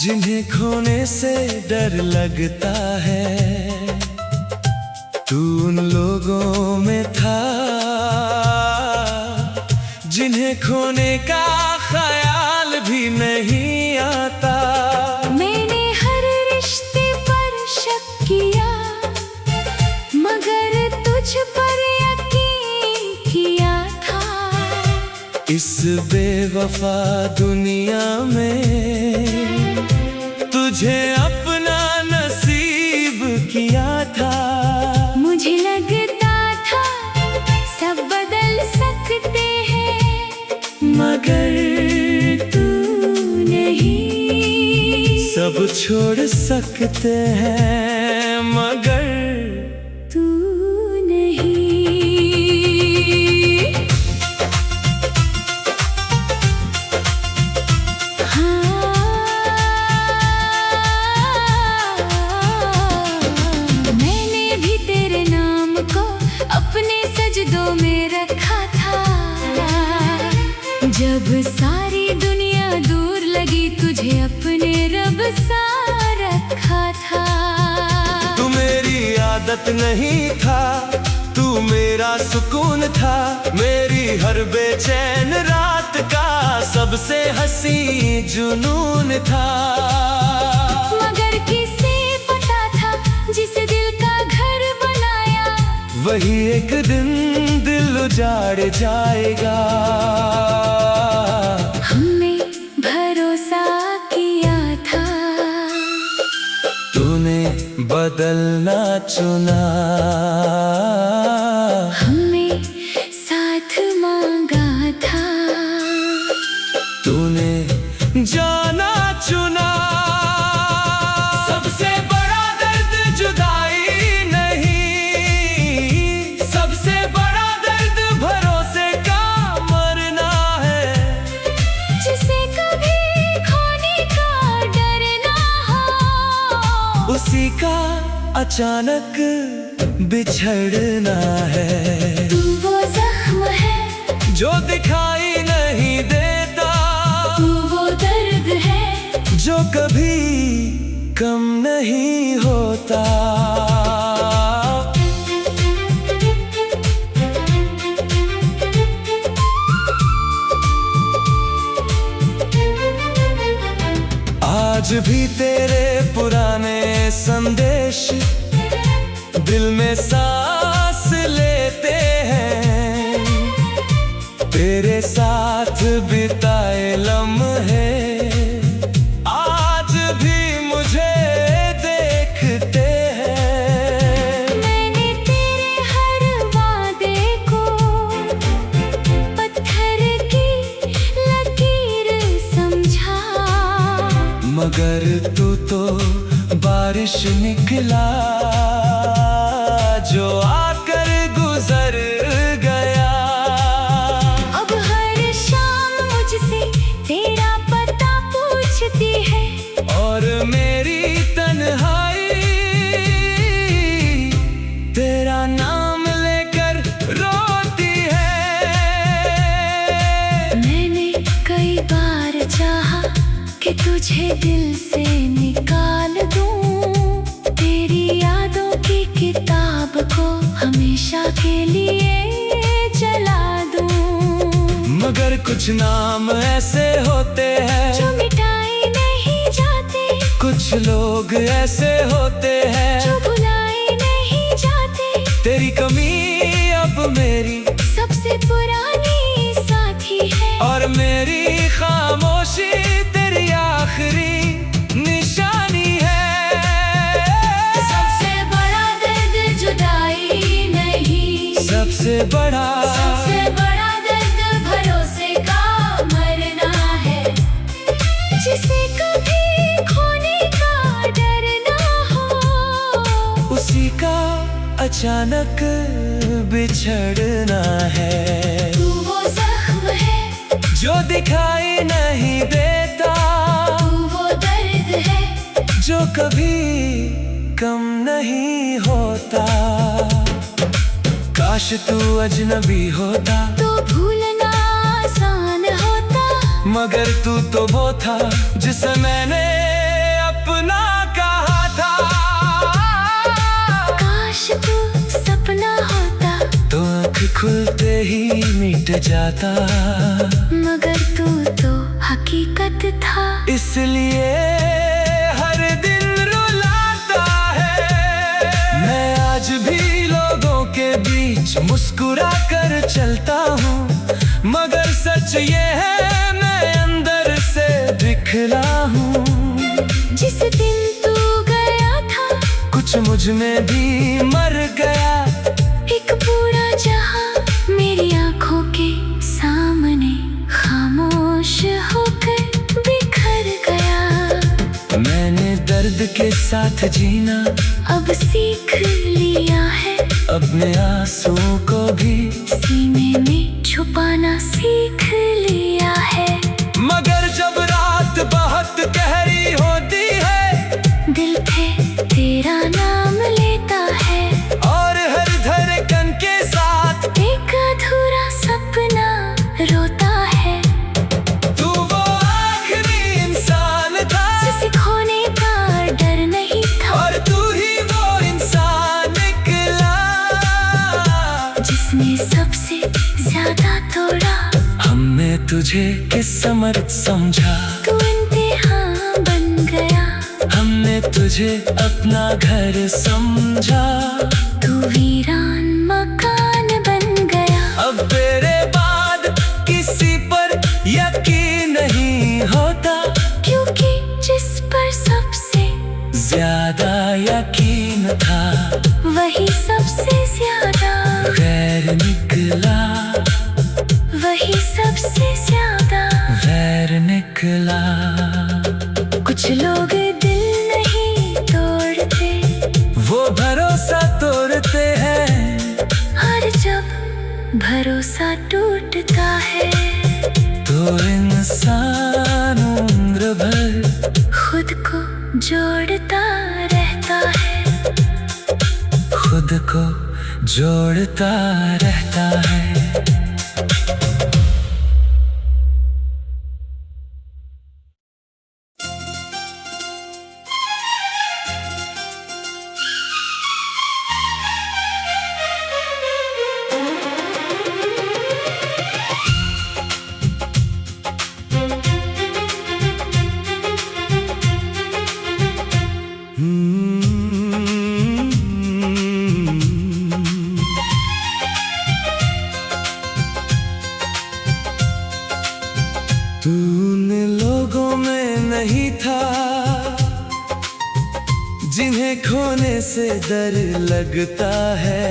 जिन्हें खोने से डर लगता है, तू उन लोगों में था जिन्हें खोने का ख्याल भी नहीं आता। मैंने हर रिश्ते पर शक किया, मगर तुझ पर यकीन किया था। इस बेवफा दुनिया में तुझे अपना नसीब किया था। मुझे लगता था सब बदल सकते हैं, मगर तू नहीं। सब छोड़ सकते हैं मगर तू नहीं। मैंने भी तेरे नाम को अपने सजदों में रखा था। जब सारी दुनिया दूर लगी, तुझे अपने रब सा रखा था। तू मेरी आदत नहीं था, तू मेरा सुकून था। मेरी हर बेचैन रात का सबसे हंसी जुनून था। मगर किसे पता था, जिसे दिल का घर बनाया, वही एक दिन दिल उजाड़ जाएगा। हमने भरोसा किया था, तूने बदलना चुना। हमने साथ मांगा था, तूने जाना चुना। सबसे बड़ा दर्द जुदाई नहीं, सबसे बड़ा दर्द भरोसे का मरना है। जिसे कभी खोने का डर ना हो, उसी का अचानक बिछड़ना है। तू वो जख्म है जो दिखाई नहीं देता, तू वो दर्द है जो कभी कम नहीं होता। आज भी तेरे पुराने संदेश दिल में सांस लेते हैं। तेरे साथ बिताए लम्हे आज भी मुझे देखते हैं। मैंने तेरे हर वादे को पत्थर की लकीर समझा, मगर तू तो बारिश निकला जो आकर गुजर गया। अब हर शाम मुझसे तेरा पता पूछती है, और मेरी तन्हाई तेरा नाम लेकर रोती है। मैंने कई बार चाहा कि तुझे दिल से निकाल दूं, तेरी यादों की किताब को हमेशा के लिए जला दूं। मगर कुछ नाम ऐसे होते हैं जो मिटाए नहीं जाते, कुछ लोग ऐसे होते हैं जो भुलाए नहीं जाते। तेरी कमी अब मेरी सबसे पुरानी साथी है, और मेरी खामोशी तेरी आखिरी निशानी है। सबसे बड़ा दर्द जुदाई नहीं, सबसे बड़ा दर्द भरोसे का मरना है। जिसे कभी खोने का डर ना हो, उसी का अचानक बिछड़ना है। तू वो जख्म है जो दिखाई नहीं देता, तू वो दर्द है जो कभी कम नहीं होता। काश तू अजनबी होता, तो भूलना आसान होता। मगर तू तो वो था जिसे मैंने अपना कहा था। काश तू सपना होता तो आँख खुलते ही मिट जाता, मगर तू तो हकीकत था। इसलिए हर दिन रुलाता है। मैं आज भी लोगों के बीच मुस्कुरा कर चलता हूँ, मगर सच ये है मैं अंदर से बिखरा हूँ। जिस दिन तू गया था कुछ मुझ में भी मर गया। एक पूरा जहां मेरी आंखों के सामने खामोश होकर बिखर गया। मैंने दर्द के साथ जीना अब सीख लिया है, अपने आंसुओं को भी सीने में छुपाना सीख लिया है। मगर जब रात बहुत गहरी होती है, दिल पे तेरा नाम लेता है, और हर धड़कन के साथ एक अधूरा सपना रोता है। तू वो आखिरी इंसान था जिसे खोने का डर नहीं था, और तू ही वो इंसान निकला जिसने सबसे ज्यादा तोड़ा। हमने तुझे किस्मत समझा, तू इम्तिहान बन गया, हमने तुझे अपना घर समझा। तू वीरान मकान बन गया। अब तेरे बाद किसी पर यकीन नहीं होता, क्योंकि जिस पर सबसे ज्यादा यकीन था वही सबसे ज्यादा गैर निकला, वही सबसे ज्यादा गैर निकला। कुछ लोग दिल नहीं तोड़ते, वो भरोसा तोड़ते हैं, और जब भरोसा टूटता है तो इंसान उम्र भर खुद को जोड़ता रहता है। खुद को जोड़ता रहता है। तूने लोगों में नहीं था जिन्हें खोने से डर लगता है।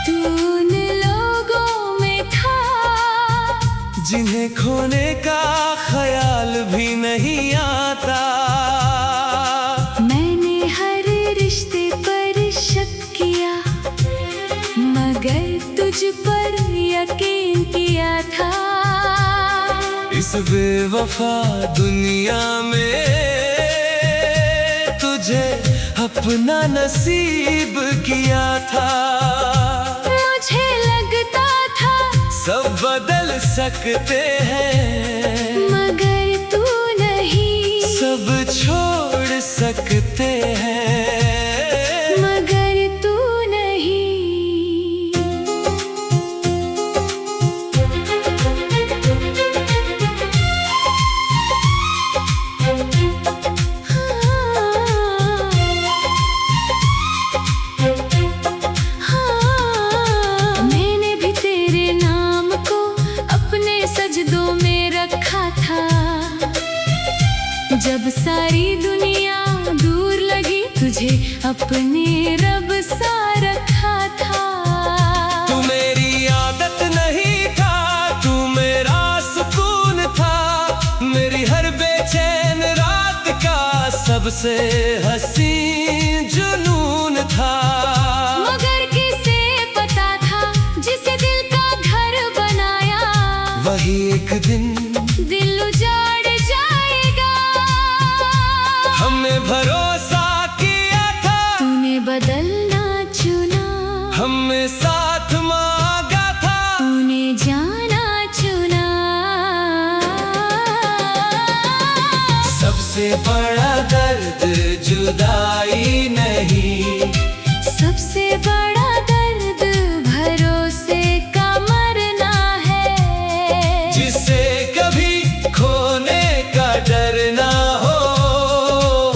तून लोगों में था जिन्हें खोने का ख्याल भी नहीं आता। मैंने हर रिश्ते पर शक किया, मगर तुझ पर यकीन किया था। इस बेवफा दुनिया में तुझे अपना नसीब किया था। मुझे लगता था सब बदल सकते हैं, मगर तू नहीं, सब छोड़ सकते हैं, मगर तू नहीं। मैंने भी तेरे नाम को अपने सजदों में रखा था। जब सारी दुनिया दूर लगी, तुझे अपने रब सा रखा था। तू मेरी आदत नहीं था, तू मेरा सुकून था, मेरी हर बेचैन रात का सबसे हसीन जुनून था। मगर किसे पता था, जिसे दिल का घर बनाया, वही एक दिन दिल उजाड़ जाएगा। हमने भरोसा किया था, तूने बदलना चुना, हमने साथ मांगा था, तूने जाना चुना। सबसे सबसे बड़ा दर्द जुदाई नहीं, सबसे बड़ा दर्द भरोसे का मरना है। जिसे कभी खोने का डर ना हो,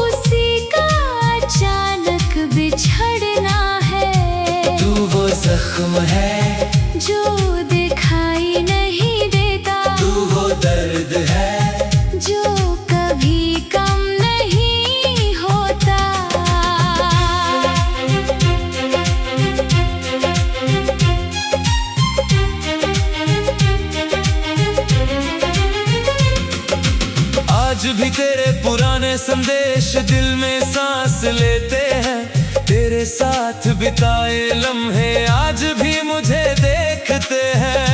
उसी का अचानक बिछड़ना है। तू वो जख्म है जो दिखाई नहीं देता, तू वो दर्द है जो कभी कम नहीं होता। आज भी तेरे पुराने संदेश दिल में सांस लेते हैं, तेरे साथ बिताए लम्हे आज भी मुझे देखते हैं।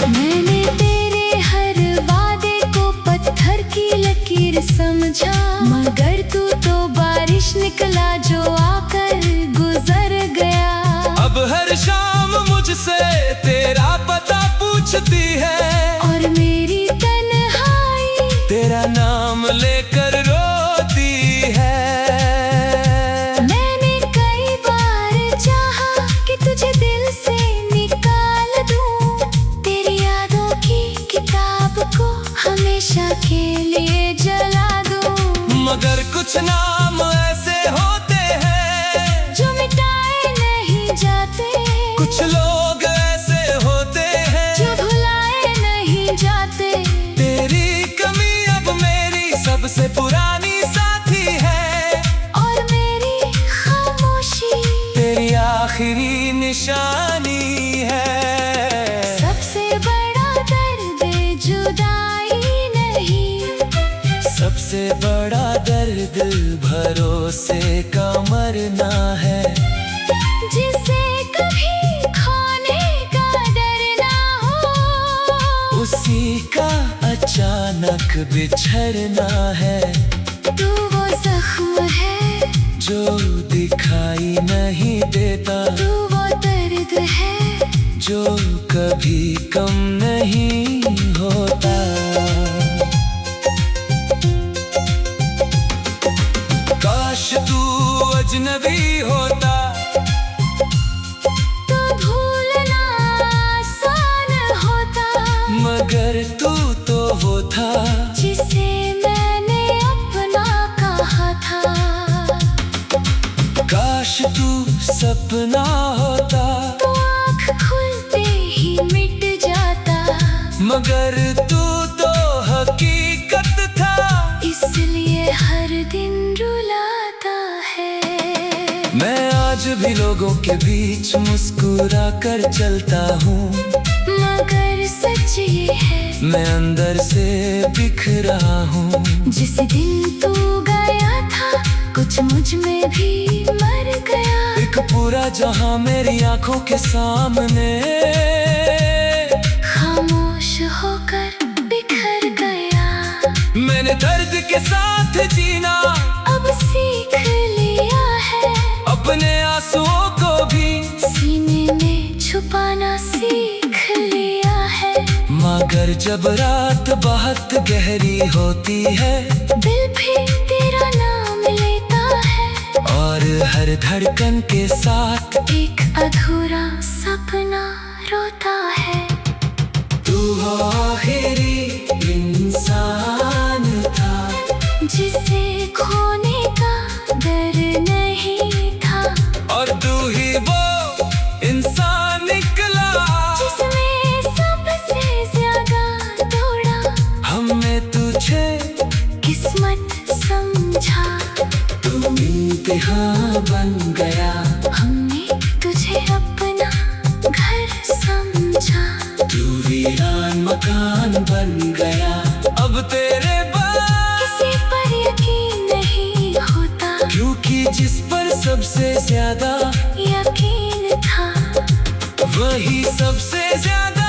मैंने तेरे हर वादे को पत्थर की लकीर समझा, मगर तू तो बारिश निकला जो आकर गुजर गया। अब हर शाम मुझसे तेरा पता पूछती है, और मेरी तन्हाई तेरा नाम लेकर रोती है। मैंने कई बार चाहा कि तुझे दिल से निकाल दूं, तेरी यादों की किताब को हमेशा के लिए जला दूं। मगर कुछ नाम ऐसे होते हैं जो मिटाए नहीं जाते, कुछ लोग ऐसे होते हैं जो भुलाए नहीं जाते। तेरी कमी अब मेरी सबसे पुरानी साथी है, और मेरी खामोशी तेरी आखिरी निशानी है। सबसे बड़ा दर्द जुदाई नहीं, सबसे बड़ा दर्द भरोसे का मरना है। जिसे कभी खोने का डर ना हो, उसी का अचानक बिछड़ना है। तू वो जख्म है जो दिखाई नहीं देता, तू वो दर्द है जो कभी कम नहीं होता। काश तू अजनबी होता, तो भूलना आसान होता। मगर तू तो वो था जिसे मैंने अपना कहा था। काश तू सपना होता, तो आँख खुलते ही मिट जाता। मगर तू तो हकीकत था। इसलिए हर दिन रुलाता है। मैं आज भी लोगों के बीच मुस्कुरा कर चलता हूँ, मगर सच ये है मैं अंदर से बिखरा हूँ। जिस दिन तू गया था कुछ मुझ में भी मर गया। एक पूरा जहां मेरी आंखों के सामने खामोश होकर बिखर गया। मैंने दर्द के साथ जीना अब सीख लिया है, अपने आंसुओं को भी सीने में छुपाना सीख लिया है। मगर जब रात बहुत गहरी होती है, दिल भी तेरा नाम लेता है, और हर धड़कन के साथ एक अधूरा सपना रोता है। तू आखिरी इंसान था, जिसे खोने का डर नहीं था। और तू ही वो इंसान निकला जिसमें सबसे ज्यादा दौड़ा। हमने तुझे किस्मत समझा, तू इम्तिहान बन गया। हमने तुझे अपना घर समझा। तू वीरान मकान बन गया। अब तेरे बाद किसी पर यकीन नहीं होता, क्योंकि जिस पर सबसे ज्यादा यकीन था वही सबसे ज्यादा